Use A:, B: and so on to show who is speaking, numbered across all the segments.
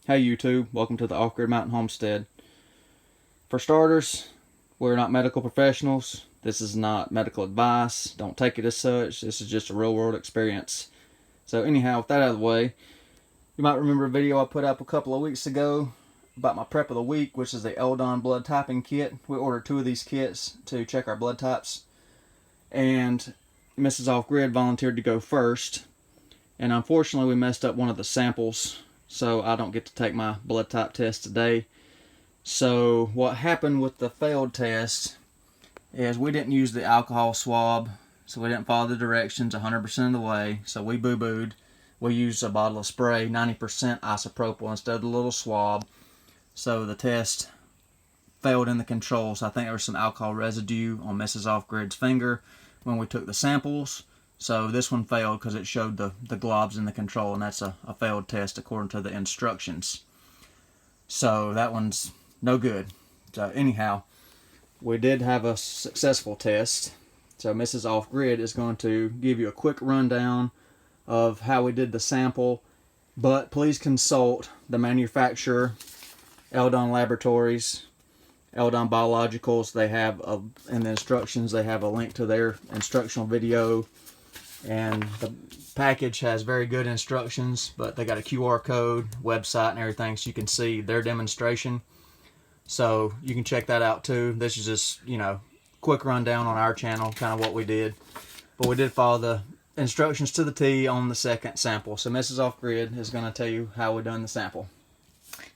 A: Hey YouTube, welcome to the Off-Grid Mountain Homestead. For starters, we're not medical professionals. This is not medical advice. Don't take it as such. This is just a real world experience. So anyhow, with that out of the way, you might remember a video I put up a couple of weeks ago about my prep of the week, which is the Eldon blood typing kit. We ordered 2 of these kits to check our blood types, and Mrs. Off-Grid volunteered to go first, and unfortunately we messed up one of the samples, so I don't get to take my blood type test today. So what happened with the failed test is we didn't use the alcohol swab, so we didn't follow the directions 100% of the way, so we boo-booed. We used a bottle of spray, 90% isopropyl instead of the little swab, so the test failed in the controls. I think there was some alcohol residue on Mrs. Off-Grid's finger when we took the samples. So this one failed because it showed the globs in the control, and that's a failed test according to the instructions. So that one's no good. So anyhow, we did have a successful test. So Mrs. Off-Grid is going to give you a quick rundown of how we did the sample, but please consult the manufacturer, Eldon Laboratories, Eldon Biologicals. They have in the instructions, they have a link to their instructional video. And the package has very good instructions, but they got a QR code, website, and everything, so you can see their demonstration. So you can check that out too. This is just, quick rundown on our channel, kind of what we did. But we did follow the instructions to the T on the second sample. So Mrs. Off-Grid is going to tell you how we done the sample.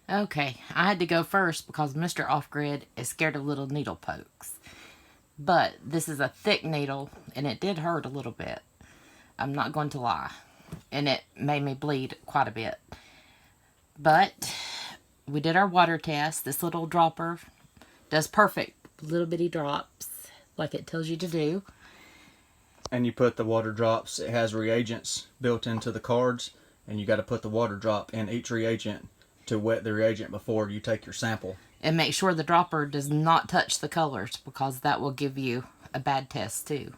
B: Okay, I had to go first because Mr. Off-Grid is scared of little needle pokes. But this is a thick needle, and it did hurt a little bit. I'm not going to lie. And it made me bleed quite a bit. But we did our water test. This little dropper does perfect. Little bitty drops, like it tells you to do.
A: And you put the water drops, it has reagents built into the cards, and you got to put the water drop in each reagent to wet the reagent before you take your sample.
B: And make sure the dropper does not touch the colors, because that will give you a bad test too.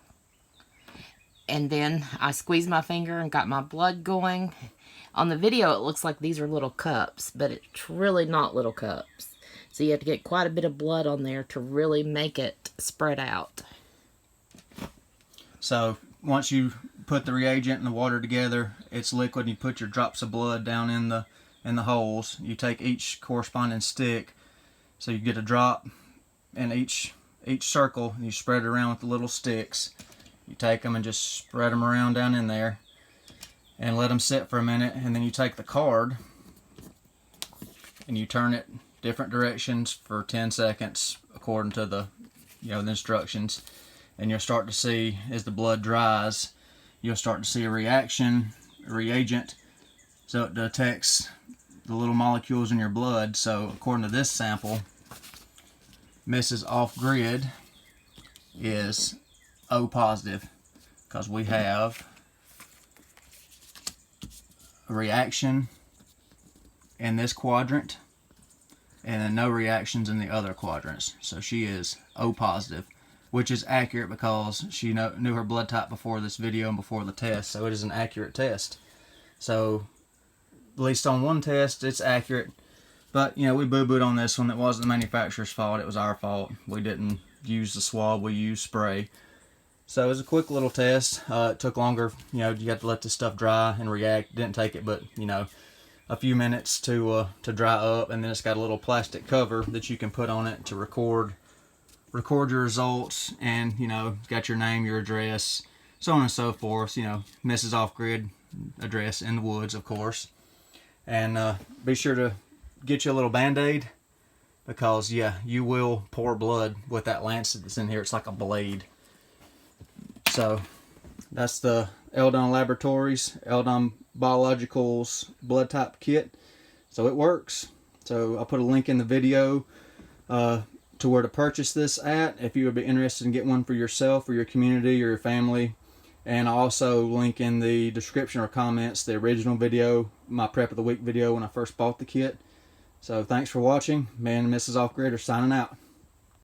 B: And then I squeezed my finger and got my blood going. On the video it looks like these are little cups, but it's really not little cups. So you have to get quite a bit of blood on there to really make it spread out.
A: So once you put the reagent and the water together, it's liquid, and you put your drops of blood down in the holes. You take each corresponding stick, so you get a drop in each circle, and you spread it around with the little sticks. You take them and just spread them around down in there and let them sit for a minute, and then you take the card and you turn it different directions for 10 seconds according to the the instructions, and you'll start to see, as the blood dries, you'll start to see a reagent, so it detects the little molecules in your blood. So according to this sample, Mrs. Off-Grid is O positive, because we have a reaction in this quadrant and then no reactions in the other quadrants. So she is O positive, which is accurate because she knew her blood type before this video and before the test, so it is an accurate test. So at least on one test it's accurate, but we boo-booed on this one. It wasn't the manufacturer's fault, it was our fault. We didn't use the swab, we used spray. So it was a quick little test. It took longer, you have to let this stuff dry and react. It didn't take it but a few minutes to dry up, and then it's got a little plastic cover that you can put on it to record your results, and it's got your name, your address, so on and so forth. Mrs. Off-Grid address in the woods, of course. And be sure to get you a little band-aid, because you will pour blood with that lancet that's in here. It's like a blade. So that's the Eldon Laboratories, Eldon Biologicals blood type kit. So it works. So I'll put a link in the video to where to purchase this at, if you would be interested in getting one for yourself or your community or your family. And I'll also link in the description or comments the original video, my prep of the week video when I first bought the kit. So thanks for watching. Me and Mrs. Off-Grid are signing out.